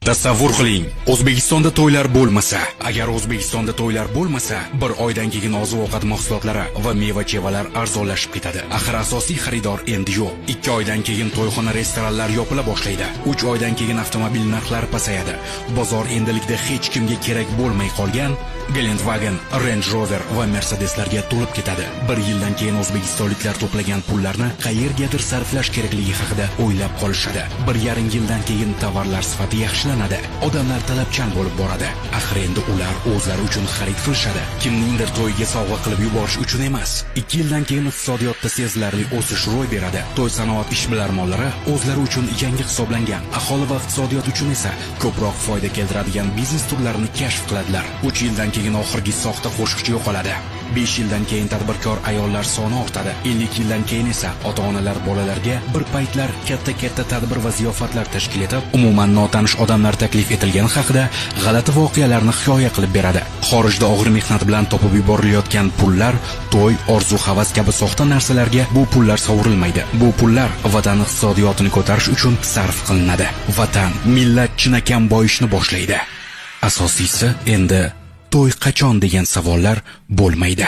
Tasavvur qiling, O'zbekistonda to'ylar bo'lmasa, agar O'zbekistonda to'ylar bo'lmasa, bir oydan keyin oziq-ovqat mahsulotlari va meva-chevalar arzonlashib ketadi. Axir asosiy xaridor endi yo'q. 2 oydan keyin to'yxona, restoranlar yopila boshlaydi. 3 oydan keyin avtomobil narxlari pasayadi. Bozor endilikda hech kimga kerak bo'lmay qolgan Gelandewagen, Range Rover va Mercedeslarga to'lib ketadi. 1 yildan keyin o'zbekistonliklar to'plagan pullarni qayergadir sarflash kerakligi haqida o'ylab qolishadi. 1,5 yildan keyin tovarlar sifati yaxshilanadi. Odamlar talabchan bo'lib boradi. Axir endi ular o'zlari uchun xarid qilishadi. Kimningdir to'yiga sovg'a qilib yuborish uchun emas. 2 yildan keyin iqtisodiyotda sezilarli o'sish ro'y beradi. To'y sanoat ishbilarmonlari o'zlari uchun yangi hisoblangan, aholi va iqtisodiyot uchun esa ko'proq foyda keltiradigan biznes turlarini kashf qiladilar. 3 yildan keyin oxirgi soxta qo'shiqchi yo'qoladi. 5 yildan keyin tadbirkor ayollar soni ortadi. 50 yildan keyin esa ota-onalar bolalarga bir paytlar katta tadbir va ziyofatlar tashkil etib, umuman notanish odamlar taklif etilgani haqida g'alati voqealarni hikoya qilib beradi. Xorijda og'ir mehnat bilan topib yuborilayotgan pullar, to'y, orzu-havas kabi soxta narsalarga bu pullar sovurilmaydi. Bu pullar vatan iqtisodiyotini ko'tarish uchun sarf qilinadi. Vatan, millat chinakam boyishni boshlaydi. Asosiysi endi to'y qachon degan savollar bo'lmaydi.